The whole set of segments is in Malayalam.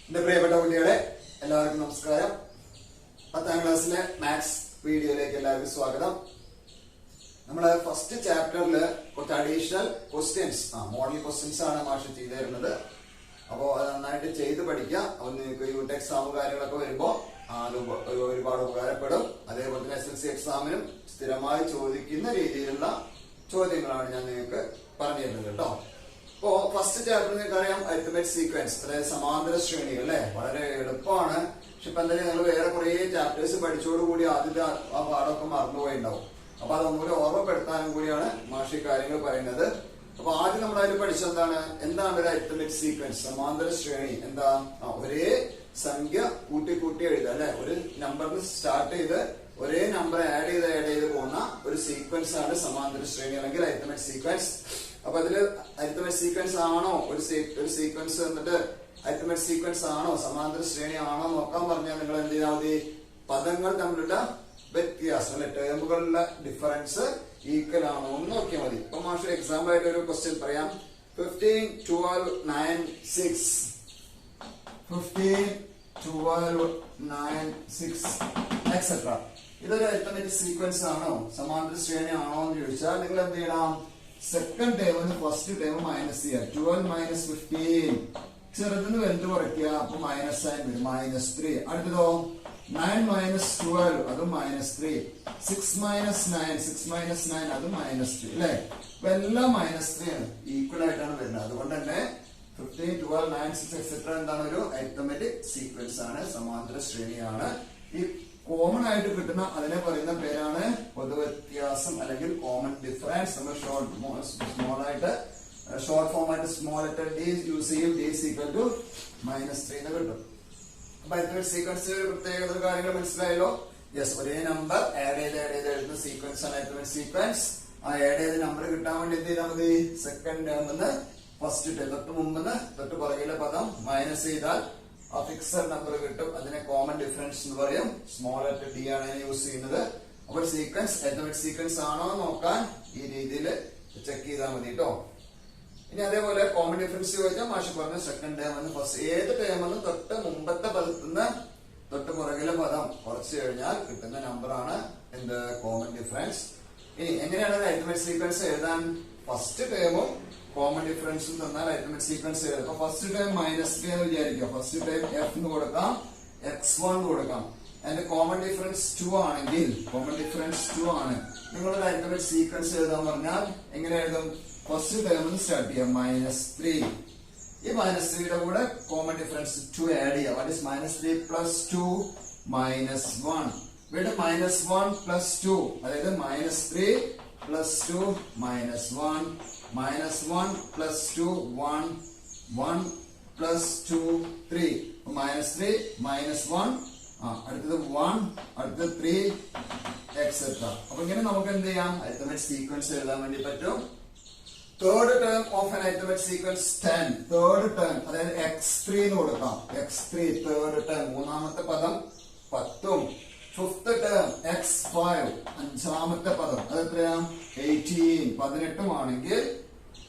എന്റെ പ്രിയപ്പെട്ട കുട്ടികളെ എല്ലാവർക്കും നമസ്കാരം. 10ാം ക്ലാസ്സിലെ മാത്സ് വീഡിയോയിലേക്ക് എല്ലാവർക്കും സ്വാഗതം. നമ്മള് ഫസ്റ്റ് ചാപ്റ്ററിൽ കുറച്ച് അഡീഷണൽ ക്വസ്റ്റ്യൻസ് മോഡൽ ക്വസ്റ്റ്യൻസ് ആണ് മാഷ് ചെയ്തു തരുന്നത്. അപ്പോൾ അത് നന്നായിട്ട് ചെയ്ത് പഠിക്കുക. നിങ്ങൾക്ക് യൂണിറ്റ് എക്സാമും കാര്യങ്ങളൊക്കെ വരുമ്പോൾ അത് ഒരുപാട് ഉപകാരപ്പെടും. അതേപോലെ തന്നെ SSLC എക്സാമിനും സ്ഥിരമായി ചോദിക്കുന്ന രീതിയിലുള്ള ചോദ്യങ്ങളാണ് ഞാൻ നിങ്ങൾക്ക് പറഞ്ഞു തരുന്നത് കേട്ടോ. ഇപ്പോ ഫസ്റ്റ് ചാപ്റ്റർ നിങ്ങൾക്ക് അറിയാം അരിത്മെറ്റിക് സീക്വൻസ്, അതായത് സമാന്തര ശ്രേണികൾ അല്ലെ. വളരെ എളുപ്പമാണ്. പക്ഷെ ഇപ്പൊ എന്തായാലും നിങ്ങൾ വേറെ കുറെ ചാപ്റ്റേഴ്സ് പഠിച്ചോടുകൂടി ആദ്യത്തെ ആ പാഠമൊക്കെ മറന്നുപോയിണ്ടാവും. അപ്പൊ അതൊന്നുകൂടി ഓർമ്മപ്പെടുത്താനും കൂടിയാണ് മാഷി കാര്യങ്ങൾ പറയുന്നത്. അപ്പൊ ആദ്യം നമ്മൾ അതിൽ പഠിച്ചത് എന്താണ് ഒരു അരിത്മെറ്റിക് സീക്വൻസ്, സമാന്തര ശ്രേണി. എന്താ, ഒരേ സംഖ്യ കൂട്ടി എഴുതുക അല്ലെ. ഒരു നമ്പറിൽ സ്റ്റാർട്ട് ചെയ്ത് ഒരേ നമ്പർ ആഡ് ചെയ്ത് പോകുന്ന ഒരു സീക്വൻസ് ആണ് സമാന്തര ശ്രേണി അല്ലെങ്കിൽ അരിത്മെറ്റിക് സീക്വൻസ്. അപ്പൊ അതില് അരിത്മെറ്റിക് സീക്വൻസ് ആണോ ഒരു സീക്വൻസ് എന്നിട്ട് അരിത്മെറ്റിക് സീക്വൻസ് ആണോ സമാന്തര ശ്രേണി ആണോ നോക്കാൻ പറഞ്ഞാൽ നിങ്ങൾ എന്ത് ചെയ്താൽ മതി, പദങ്ങൾ തമ്മിലുള്ള വ്യത്യാസം അല്ലെ, ടേമുകളിലുള്ള ഡിഫറൻസ് ഈക്വൽ ആണോ എന്ന് നോക്കിയാൽ മതി. ഇപ്പൊ മാഷ് എക്സാമ്പിൾ ആയിട്ട് ഒരു ക്വസ്റ്റ്യൻ പറയാം. 15, 12, 9, 6 15, 12, 9, 6 എക്സെട്ര. ഇതൊരു അരിത്മെറ്റിക് സീക്വൻസ് ആണോ സമാന്തര ശ്രേണി ആണോ എന്ന് ചോദിച്ചാൽ നിങ്ങൾ എന്ത് ചെയ്യണം, സെക്കൻഡ് ടേമിന് ഫസ്റ്റ് ടേം മൈനസ് ചെയ്യുക. 12 മൈനസ് 15 ചെറുതിന് വലുത് കുറയ്ക്കുക. അപ്പൊ മൈനസ് സൈൻ വരും, -3. അടുത്തതോ 9 മൈനസ് 12 അതും -3. 6 മൈനസ് 9 അതും -3 അല്ലെ. അപ്പൊ എല്ലാം -3 ആണ്, ഈക്വൽ ആയിട്ടാണ് വരുന്നത്. അതുകൊണ്ട് തന്നെ 15, 12, 9, 6 എക്സെട്ര എന്താണ്, ഒരു അരിത്മെറ്റിക് സീക്വൻസ് ആണ്, സമാന്തര ശ്രേണിയാണ്. ഈ കോമൺ ആയിട്ട് കിട്ടുന്ന അതിനെ പറയുന്ന പേരാണ് പൊതുവ്യത്യാസം അല്ലെങ്കിൽ കോമൺ ഡിഫറൻസ്. നമ്മൾ സ്മോൾ ആയിട്ട് ഷോർട്ട് ഫോം ആയിട്ട് സ്മോൾ ലെറ്റർ ഡി യൂസ് ചെയ്യും. d is equal to -3 എന്ന് കിട്ടും. അപ്പൊ അരിത്മെറ്റിക് സീക്വൻസ് പ്രത്യേകത കാര്യങ്ങൾ മനസ്സിലായല്ലോ. യെസ്, ഒരേ നമ്പർ ആഡ് ചെയ്ത് എഴുതുന്ന സീക്വൻസ് ആണ് അരിത്മെറ്റിക് സീക്വൻസ്. ആ ആഡ് ചെയ്ത നമ്പർ കിട്ടാൻ വേണ്ടി എന്ത് ചെയ്താൽ മതി, സെക്കൻഡ് ടേമിന്ന് ഫസ്റ്റ് ടേം തൊട്ട് മുമ്പ് തൊട്ട് പുറകിലെ പദം മൈനസ് ചെയ്താൽ ആ ഫിക്സഡ് നമ്പർ കിട്ടും. അതിനെ കോമൺ ഡിഫറൻസ് എന്ന് പറയും. സ്മോൾ ലെറ്റർ ഡി ആണ് യൂസ് ചെയ്യുന്നത്. അപ്പോൾ സീക്വൻസ് അരിത്മെറ്റിക് സീക്വൻസ് ആണോ നോക്കാൻ ഈ രീതിയിൽ ചെക്ക് ചെയ്താൽ മതി കേട്ടോ. ഇനി അതേപോലെ കോമൺ ഡിഫറൻസ് ചോദിച്ചാൽ മാഷ് പറഞ്ഞ സെക്കൻഡ് ടേം എന്ന് ഫസ്റ്റ് ഏത് ടേമെന്നും തൊട്ട് മുമ്പത്തെ പദത്തിന് തൊട്ട് പുറകിലെ പദം കുറച്ച് കഴിഞ്ഞാൽ കിട്ടുന്ന നമ്പറാണ് എന്ത്, കോമൺ ഡിഫറൻസ്. ഇനി എങ്ങനെയാണ് അരിത്മെറ്റിക് സീക്വൻസ് എഴുതാൻ, ഫസ്റ്റ് ടേമും കോമൺ ഡിഫറൻസും തന്നാൽ അരിത്മെറ്റിക് സീക്വൻസ് എഴുതാം. അപ്പൊ ഫസ്റ്റ് ടൈം -3 എന്ന് വിചാരിക്കുക. ഫസ്റ്റ് ടൈം f എന്ന് കൊടുക്കാം, x1 കൊടുക്കാം. അതിന്റെ കോമൺ ഡിഫറൻസ് 2 ആണെങ്കിൽ ആണ്. നിങ്ങളൊരു അരിത്മെറ്റിക് സീക്വൻസ് എഴുതാൻ പറഞ്ഞാൽ എങ്ങനെ എഴുതും, ഫസ്റ്റ് ടൈമിൽ സ്റ്റാർട്ട് ചെയ്യാം -3. ഈ -3യുടെ കൂടെ കോമൺ ഡിഫറൻസ് 2 ആഡ് ചെയ്യാം. What is -3 plus 2 -1. ഇവിടെ -1 പ്ലസ് 2 അതായത് -3 പ്ലസ് 2 -1 -1 പ്ലസ് 2 1 1 പ്ലസ് 2 3 -3 -1 അടുത്തത് 1 അടുത്തത് 3 എക്സെട്ര. അപ്പൊ ഇങ്ങനെ നമുക്ക് എന്ത് ചെയ്യാം, അരിത്മെറ്റിക് സീക്വൻസ് എഴുതാൻ വേണ്ടി പറ്റും. Third term of an arithmetic sequence 10. Third term അതായത് x3 എന്ന് കൊടുക്കാം. x3 തേർഡ് ടേം മൂന്നാമത്തെ പദം 10ഉം. ഫിഫ്ത് ടേം x5 അഞ്ചാമത്തെ പദം അത് എത്രയാ, 18 ആണെങ്കിൽ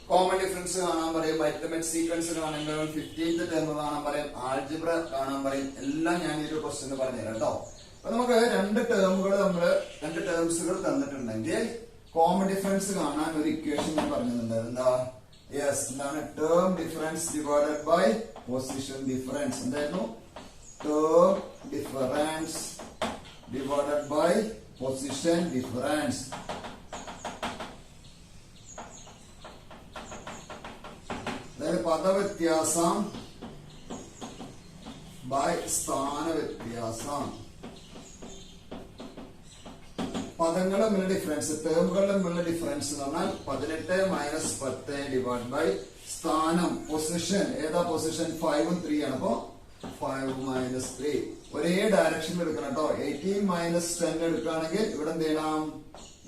കോമൺ ഡിഫറൻസ് കാണാൻ പറയും, അരിത്മെറ്റിക് സീക്വൻസ് കാണാൻ പറയും, 15th ടേം കാണാൻ പറയും, ആൾജിബ്ര കാണാൻ പറയും. എല്ലാം ഞാൻ ഈ ഒരു ക്വസ്റ്റ്യൻ പറഞ്ഞുതരാം കേട്ടോ. അപ്പൊ നമുക്ക് രണ്ട് ടേംസുകൾ തന്നിട്ടുണ്ടെങ്കിൽ കോമൺ ഡിഫറൻസ് കാണാൻ ഒരു ഇക്വേഷൻ ഞാൻ പറഞ്ഞിട്ടുണ്ട്. എന്താ, യെസ്, എന്താണ്, term difference divided by position difference. എന്തായിരുന്നു, term difference divided by position difference. അതായത് പദവ്യത്യാസം ബൈ സ്ഥാന വ്യത്യാസം. പദങ്ങൾ തമ്മിലുള്ള ഡിഫറൻസ്, ടേമുകൾ തമ്മിലുള്ള ഡിഫറൻസ് എന്ന് പറഞ്ഞാൽ 18 മൈനസ് 10 ഡിവൈഡ് ബൈ സ്ഥാനം പൊസിഷൻ. ഏതാ പൊസിഷൻ, 5ഉം 3 ആണ്. അപ്പൊ 5 മൈനസ് 3 ഒരേ ഡയറക്ഷനിൽ എടുക്കണം കേട്ടോ. 18 മൈനസ് 10 എടുക്കുകയാണെങ്കിൽ ഇവിടെ എന്ത് ചെയ്യണം,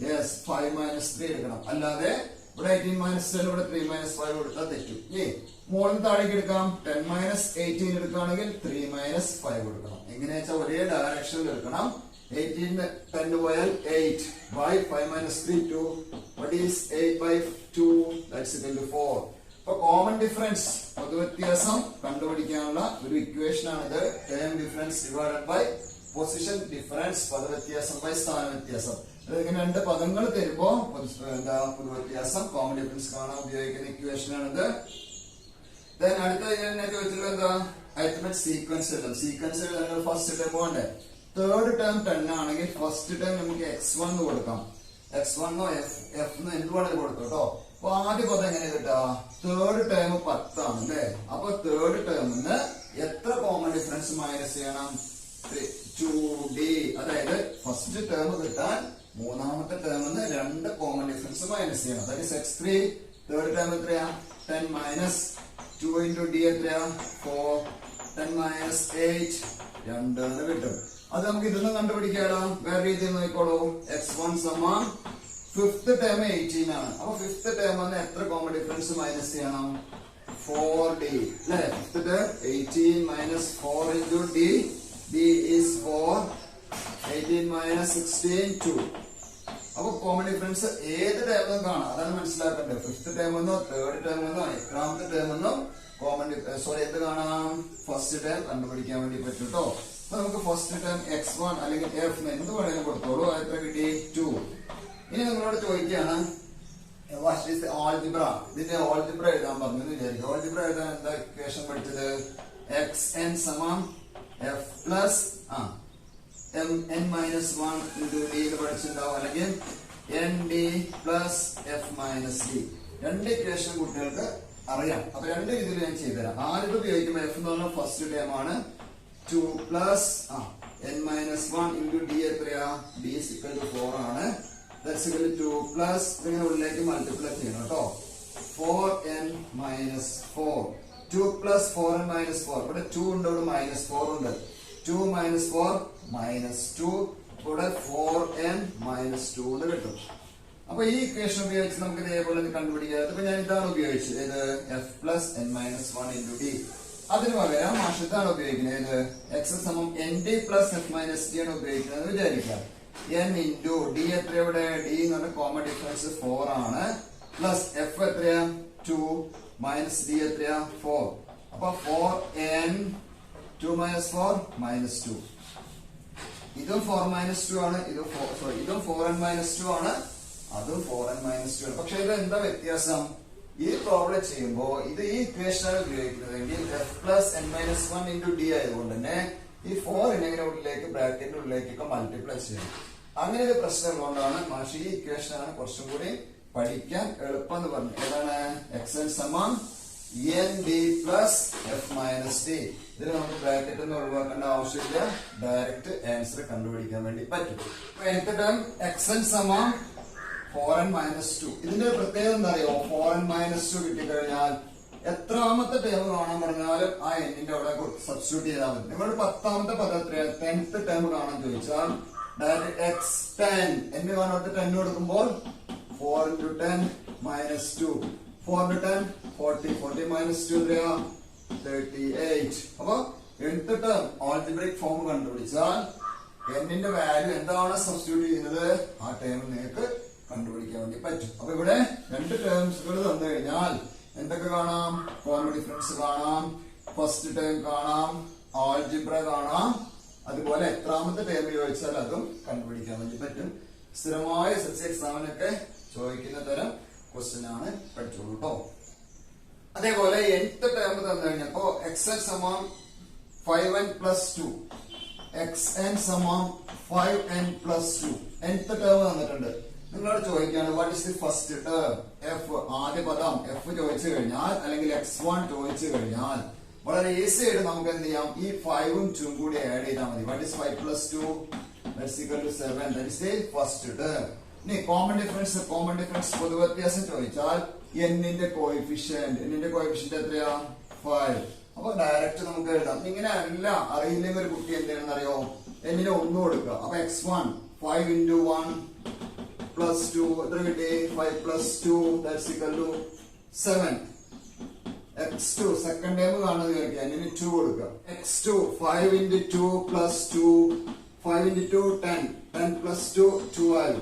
യെസ് 5 മൈനസ് 3 എടുക്കണം. അല്ലാതെ ഇവിടെ 18 മൈനസ് 10 ഇവിടെ 3 മൈനസ് 5 കൊടുത്താൽ തെറ്റും. ഇനി മുകളിൽ താഴേക്ക് എടുക്കാം. 10 മൈനസ് 18 എടുക്കുകയാണെങ്കിൽ 3 മൈനസ് 5 കൊടുക്കണം. എങ്ങനെയാ വെച്ചാൽ ഒരേ ഡയറക്ഷനിൽ എടുക്കണം. 18 10 പോയാൽ 8 by 5 minus 3 2. What is 8 by 2? That's equal to 4. അപ്പൊ കോമൺ ഡിഫറൻസ് പൊതുവ്യത്യാസം കണ്ടുപിടിക്കാനുള്ള ഒരു ഇക്വേഷൻ ആണിത്. Term difference divided by position difference, പദവ്യത്യാസം ബൈ സ്ഥാന വ്യത്യാസം. ഇങ്ങനെ രണ്ട് പദങ്ങൾ തരുമ്പോ എന്താ പൊതുവ്യത്യാസം കോമൺ ഡിഫറൻസ് കാണാൻ ഉപയോഗിക്കുന്ന ഇക്വേഷൻ ആണിത്. അടുത്ത ചോദിച്ചിട്ടുള്ളത് എന്താ, അരിത്മെറ്റിക് സീക്വൻസ് എഴുതാം. സീക്വൻസ് എഴുതാൻ ഫസ്റ്റ് ടേം പോകണ്ടേ. തേർഡ് ടേം 10 ആണെങ്കിൽ ഫസ്റ്റ് ടേം നമുക്ക് x1 എന്ന് കൊടുക്കാം. x1 f എന്ത് വേണമെങ്കിലും കൊടുത്തു കേട്ടോ. അപ്പൊ ആദ്യ പദം എങ്ങനെ കിട്ടാ, തേർഡ് ടേം 10 ആണ് അല്ലേ. അപ്പൊ തേർഡ് ടേമിന് എത്ര കോമൺ ഡിഫറൻസ് മൈനസ് ചെയ്യണം, 2d. അതായത് ഫസ്റ്റ് ടേം കിട്ടാൻ മൂന്നാമത്തെ ടേമിന് 2 കോമൺ ഡിഫറൻസ് മൈനസ് ചെയ്യണം. അതായത് x3 തേർഡ് ടേം എത്രയാ, 10 മൈനസ് 2 into d എത്രയാ, 4. 10 മൈനസ് 8 2 എന്ന് കിട്ടും. അത് നമുക്ക് ഇതൊന്നും കണ്ടുപിടിക്കാലോ. വേറെ രീതിയിൽ നോക്കിക്കോളൂ. x1 സമം ഫിഫ്ത് ടേം 18 ആണ്. അപ്പൊ ഫിഫ്ത് ടേം എത്ര കോമൺ ഡിഫറൻസ് മൈനസ് ചെയ്യണം, 4d അല്ലെ. Fifth term 18 minus 4 into d. d is 4. 18 minus 16 2. അപ്പൊ കോമൺ ഡിഫറൻസ് ഏത് ടേമും കാണാം. അതാണ് മനസ്സിലാക്കേണ്ടത്. ഫിഫ്ത് ടേം എന്നോ തേർഡ് ടേം എന്നോ എത്രാമത്തെ ടേം എന്നോ കോമൺ എന്ത് കാണാം, ഫസ്റ്റ് ടേം കണ്ടുപിടിക്കാൻ വേണ്ടി പറ്റും കേട്ടോ. അപ്പൊ നമുക്ക് ഫസ്റ്റ് ടേം x1 അല്ലെങ്കിൽ f എന്ത് വേണമെങ്കിലും കൊടുത്തോളൂ. എത്ര കിട്ടി, 2. ഇനി നിങ്ങളോട് ചോദിക്കുകയാണ് ആൾജിബ്ര. ഇതിന്റെ ആൾജിബ്ര എഴുതാൻ പറഞ്ഞു എന്ന് വിചാരിക്കും. ആൾജിബ്ര എഴുതാൻ എന്താ ഇക്വേഷൻ പഠിച്ചത്, xn സമം f plus n minus 1 into d എന്ന് പഠിച്ചിട്ടുണ്ടാവും. അല്ലെങ്കിൽ nd plus f minus d. രണ്ട് ഇക്വേഷൻ കുട്ടികൾക്ക് അറിയാം. അപ്പൊ രണ്ട് രീതിയിൽ ഞാൻ ചെയ്തുതരാം. ആദ്യം ഉപയോഗിക്കുമ്പോൾ f എന്ന് പറഞ്ഞാൽ ഫസ്റ്റ് ടേം ആണ്. 2 plus n minus 1 into d എത്രയാ, d is equal to 4 ആണ്. That's equal to 2 പ്ലസ് ഇങ്ങനെ ഉള്ളിലേക്ക് മൾട്ടിപ്ലൈ ചെയ്യണം കേട്ടോ. 4n minus 4. 2 plus 4n minus 4. ഇവിടെ 2 ഉണ്ട്, ഇവിടെ മൈനസ് 4 ഉണ്ട്. 2 മൈനസ് 4 മൈനസ് 2. ഇവിടെ 4n മൈനസ് 2 എന്ന് കിട്ടും. അപ്പൊ ഈ ഇക്വേഷൻ ഉപയോഗിച്ച് നമുക്ക് ഇതേപോലെ കണ്ടുപിടിക്കാം. ഇപ്പൊ ഞാൻ ഇതാണ് ഉപയോഗിച്ചത്, ഇത് f plus n minus 1 into d. അതിന് പകരം മാഷത്താണ് ഉപയോഗിക്കുന്നത്. x സമം nd plus f minus d ആണ് ഉപയോഗിക്കുന്നത് വിചാരിക്കാം. n into d എത്ര, ഇവിടെ d എന്ന് പറഞ്ഞ കോമൺ ഡിഫറൻസ് 4 ആണ്. പ്ലസ് f എത്രയാ, 2 മൈനസ് d എത്രയാ, 4. അപ്പൊ 4n 2 മൈനസ് 4 മൈനസ് 2. ഇതും 4 മൈനസ് 2 ആണ്. ഇതും 4n മൈനസ് 2 ആണ്. അതും 4n മൈനസ് 2 ആണ്. പക്ഷെ ഇത് എന്താ വ്യത്യാസം, ഈ പ്രോബ്ലം ചെയ്യുമ്പോൾ ഇത് ഈ ഇക്വേഷനാണ് ഉപയോഗിക്കുന്നതെങ്കിൽ f plus n minus 1 into d ആയതുകൊണ്ട് തന്നെ ഈ 4 ഇങ്ങനെ ഉള്ളിലേക്ക് ബ്രാക്കറ്റിന്റെ ഉള്ളിലേക്കൊക്കെ മൾട്ടിപ്ലൈ ചെയ്യണം. അങ്ങനെ ഒരു പ്രശ്നം ഉള്ളതുകൊണ്ടാണ് മാഷി ഈ ഇക്വേഷനാണ് കുറച്ചും കൂടി പഠിക്കാൻ എളുപ്പം എന്ന് പറഞ്ഞു. ഏതാണ്, xn സമം nd plus f minus d. ഇതിന് നമുക്ക് ബ്രാക്കറ്റ് ഒന്നും ഒഴിവാക്കേണ്ട ആവശ്യമില്ല. ഡയറക്റ്റ് ആൻസർ കണ്ടുപിടിക്കാൻ വേണ്ടി പറ്റും. nth ടേം xn സമം 4n മൈനസ് 2. ഇതിന്റെ പ്രത്യേകത എന്താ അറിയോ, 4n മൈനസ് 2 കിട്ടിക്കഴിഞ്ഞാൽ എത്രാമത്തെ ടേം കാണാൻ പറഞ്ഞാലും ആ എന്നിന്റെ അവിടെ സബ്സ്റ്റിറ്റ്യൂട്ട് ചെയ്താൽ മതി. നിങ്ങളുടെ 10ാമത്തെ പദം എത്രയാണ്, 10th ടേം കാണാൻ ചോദിച്ചാൽ ഡയറക്റ്റ് x10 എന്ന് കാണാത്ത 10 കൊടുക്കുമ്പോൾ 4 into 10 മൈനസ് 2. 4 into 10 40. 40 മൈനസ് 2 എത്രയാ, 38. അപ്പൊ nth ടേം ആൾജിബ്രിക് ഫോം കണ്ടുപിടിച്ചാൽ എന്നിന്റെ വാല്യൂ എന്താണ് സബ്സ്റ്റിറ്റ്യൂട്ട് ചെയ്യുന്നത്, ആ ടേം നിങ്ങൾക്ക് കണ്ടുപിടിക്കാൻ വേണ്ടി പറ്റും. അപ്പൊ ഇവിടെ രണ്ട് ടേംസുകൾ തന്നു കഴിഞ്ഞാൽ എന്തൊക്കെ കാണാം, കോമൺ ഡിഫറൻസ് കാണാം, ഫസ്റ്റ് ടേം കാണാം, ആൾജിബ്ര കാണാം. അതുപോലെ എത്രാമത്തെ ടേം ചോദിച്ചാൽ അതും കണ്ടുപിടിക്കാൻ വേണ്ടി പറ്റും. സ്ഥിരമായ SSLC എക്സാമിനൊക്കെ ചോദിക്കുന്ന തരം ക്വസ്റ്റ്യൻ ആണ്, പഠിച്ചോളൂ കേട്ടോ. അതേപോലെ nth ടേം തന്നു കഴിഞ്ഞപ്പോ xn സമം 5n പ്ലസ് 2, xn സമം 5n പ്ലസ് 2. nth ടേം തന്നിട്ടുണ്ട്. നിങ്ങളോട് ചോദിക്കുകയാണ് what is the first term, F ആദ്യ പദം എഫ് ചോദിച്ചു കഴിഞ്ഞാൽ അല്ലെങ്കിൽ x1 ചോദിച്ചു കഴിഞ്ഞാൽ വളരെ ഈസി ആയിട്ട് നമുക്ക് എന്ത് ചെയ്യാം, ഈ 5ഉം 2ഉം കൂടി ആഡ് ചെയ്താൽ മതി. What is 5 plus 2, that's equal to 7. That is the first term. ഇനി കോമൺ ഡിഫറൻസ് പൊതുവ്യത്യാസം ചോദിച്ചാൽ എന്നിന്റെ കോഎഫിഷ്യന്റ് എത്രയാ, 5. അപ്പൊ ഡയറക്റ്റ് നമുക്ക് എഴുതാം. ഇങ്ങനെ അല്ല അറിയില്ലെങ്കിൽ ഒരു കുട്ടി എന്ത് ചെയ്യണമെന്ന് അറിയോ, എന്നിനെ 1 കൊടുക്കുക. അപ്പൊ x1 5 into 1 plus 2 എത്ര കിട്ടി, 5 plus 2 that's equal to 7. x2 second time കാണുന്നത് കേൾക്കുക, എന്നിന് 2 കൊടുക്കുക. x2 5 into 2 plus 2, 5 into 2 10, 10 plus 2 12.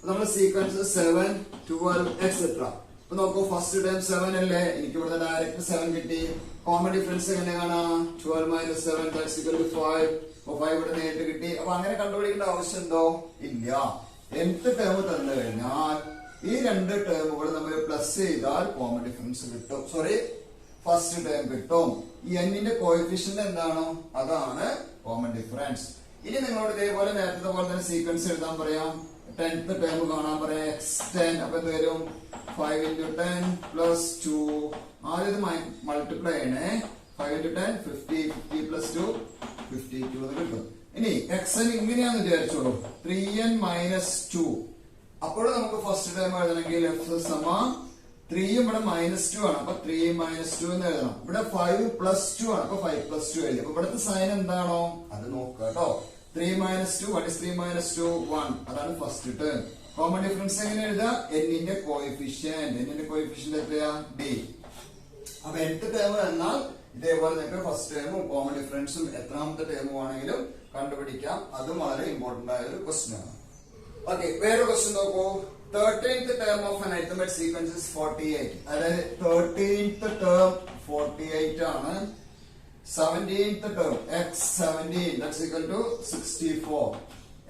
നമ്മുടെ സീക്വൻസ് 7 12 etc. അപ്പൊ നോക്കൂ ഫസ്റ്റ് ടൈം 7 അല്ലേ, എനിക്ക് ഇവിടെ ഡയറക്റ്റ് 7 കിട്ടി. കോമൺ ഡിഫറൻസ് എങ്ങനെ കാണാം? 12 മൈനസ് 7 ദാറ്റ്സ് ഈക്വൽ ടു 5. അപ്പൊ 5 ഇവിടെ നേരിട്ട് കിട്ടി. അപ്പൊ അങ്ങനെ കണ്ടുപിടിക്കേണ്ട ആവശ്യം ഉണ്ടോ? ഇല്ല. nth ടേം തന്നു കഴിഞ്ഞാൽ ഈ രണ്ട് ടേമുകൾ നമ്മൾ പ്ലസ് ചെയ്താൽ കോമൺ ഡിഫറൻസ് കിട്ടും. സോറി, ഫസ്റ്റ് ടേം കിട്ടും. ഈ എന്നിന്റെ കോഎഫിഷ്യന്റ് എന്താണോ അതാണ് കോമൺ ഡിഫറൻസ്. ഇനി നിങ്ങളോട് ഇതേപോലെ നേരത്തെ പോലെ തന്നെ സീക്വൻസ് എഴുതാൻ പറയാം. 10th ടേം കാണാൻ പറയാം x10. അപ്പൊ എന്ത് വരും? 5 into 10 plus 2. ആദ്യം മൾട്ടിപ്ലൈ ചെയ്യണേ. 5 into 10 50. 50 plus 2 52 എന്ന് കിട്ടും. ഇനി xn ഇങ്ങനെയാന്ന് വിചാരിച്ചോളൂ, 3n minus 2. അപ്പോൾ നമുക്ക് ഫസ്റ്റ് ടൈം എഴുതണമെങ്കിൽ f സമ 3 ഇവിടെ -2 ആണ്. അപ്പൊ 3 - 2 എന്ന് എഴുതണം. ഇവിടെ 5 + 2 ആണ്. അപ്പൊ 5 + 2 എഴുതി. അപ്പൊ ഇവിടുത്തെ സൈൻ എന്താണോ അത് നോക്കുക കേട്ടോ. 3 - 2 what is 3 - 2 1. അതാണ് ഫസ്റ്റ് ടേം. കോമൺ ഡിഫറൻസ് എങ്ങനെ എഴുതാ? എന്നിന്റെ കോഎഫിഷ്യന്റ് എത്രയാ? d. അപ്പൊ nth ടേം എന്നാൽ ഇതേപോലെ നിങ്ങൾക്ക് ഫസ്റ്റ് ടേമും കോമൺ ഡിഫറൻസും എത്രാമത്തെ ടേമും ആണെങ്കിലും കണ്ടുപിടിക്കാം. അതും വളരെ ഇമ്പോർട്ടന്റ് ആയ ഒരു ക്വസ്റ്റ്യൻ ആണ്. ഓക്കെ, വേറെ ക്വസ്റ്റ്യൻ നോക്കൂ. 13th term of an arithmetic sequence is 48. അതായത് 13th term 48 ആണ്. 17th term x17 that's equal to 64.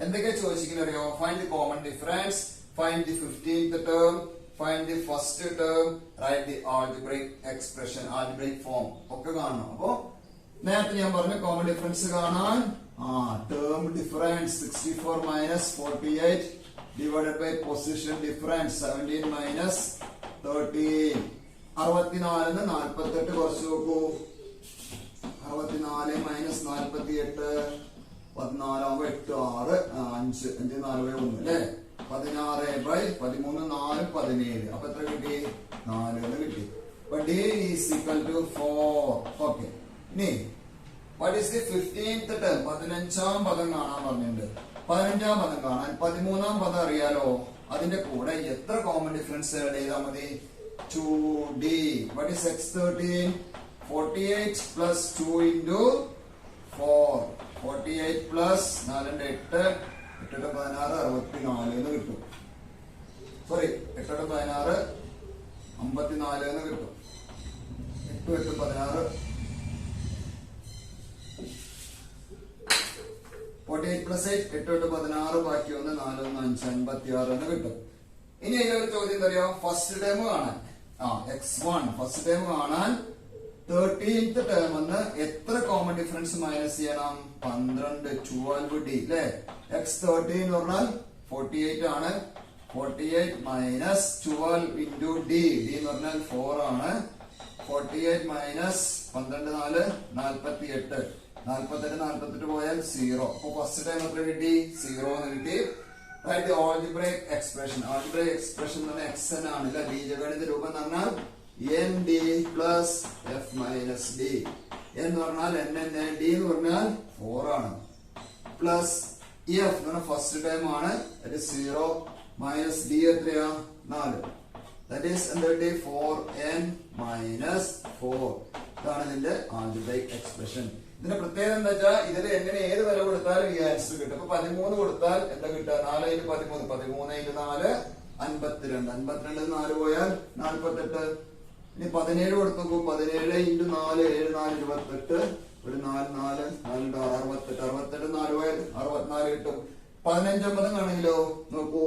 എന്തൊക്കെ ചോദിച്ചിരിക്കുന്നത് അറിയോ? Find the common difference, find the 15th term, find the first term, write the algebraic expression, algebraic form ഒക്കെ കാണണം. അപ്പോ നേരത്തെ ഞാൻ പറഞ്ഞു കോമൺ ഡിഫറൻസ് കാണാൻ term difference 64 minus 48 divided by position difference 17 minus 13. 64 48 കുറച്ച് നോക്കൂ. 64 minus 48 14 ആവുമ്പോ 8 6 5 5 4 1 അല്ലേ. 16 by 13 4 17. അപ്പൊ എത്ര കിട്ടി? 4 എന്ന് കിട്ടി. അപ്പൊ d is equal to 4. Okay, ഇനി what is the 15th term? 15ാം പദം കാണാൻ പറഞ്ഞിട്ടുണ്ട്. 15ാം പദം കാണാൻ 13ാം പദം അറിയാലോ. അതിന്റെ കൂടെ എത്ര കോമൺ ഡിഫറൻസ് ആഡ് ചെയ്താൽ മതി? 2d. what is x13? 48 plus 2 into 4. 48 plus 4 8 8 16 64 എന്ന് കിട്ടും. സോറി, 8 16 54 എന്ന് കിട്ടും. 8 8 16 48 plus 8 8 16 ബാക്കി 1 4 1 5 56 എന്ന് കിട്ടും. ഇനി അതിലൊരു ചോദ്യം എന്താ അറിയോ? ഫസ്റ്റ് ടേം കാണാൻ x1 ഫസ്റ്റ് ടേം കാണാൻ 13th ടേം എന്ന് എത്ര കോമൺ ഡിഫറൻസ് മൈനസ് ചെയ്യണം? 12 12d അല്ലേ. x13 എന്ന് പറഞ്ഞാൽ 48 ആണ്. 48 മൈനസ് 12 into d. d എന്ന് പറഞ്ഞാൽ 4 ആണ്. 48 മൈനസ് 12 4 48. 48 48 പോയാൽ 0. അപ്പൊ ഫസ്റ്റ് ടൈം എത്ര കിട്ടി? 0 എന്ന് കിട്ടി. Write the algebraic expression. Algebraic expression എന്ന് പറഞ്ഞാൽ xn ആണ് അല്ലെ. ബീജഗണിത രൂപം എന്ന് പറഞ്ഞാൽ nd plus f minus d എന്ന് പറഞ്ഞാൽ n d എന്ന് പറഞ്ഞാൽ 4 ആണ്. പ്ലസ് f എന്ന് പറഞ്ഞാൽ ഫസ്റ്റ് ടൈം ആണ്. 0 മൈനസ് d എത്രയാ? 4. That is എന്താ 4n മൈനസ് 4. ഇതാണ് ഇതിന്റെ ആൾജിബ്രൈക് എക്സ്പ്രഷൻ. ഇതിന്റെ പ്രത്യേകത എന്താ വെച്ചാൽ ഇതിൽ എങ്ങനെ ഏത് വില കൊടുത്താലും ഈ ആൻസർ കിട്ടും. അപ്പൊ 13 കൊടുത്താൽ എന്താ കിട്ടുക? 4 × 13 13 × 4 52. 52 4 പോയാൽ 48. ഇനി 17 കൊടുത്തു നോക്കൂ. 17 × 4 7 4 28. ഒരു 4 4 4 68. 68 4 പോയാൽ 64 കിട്ടും. 15ാം പദം ആണെങ്കിലോ നോക്കൂ.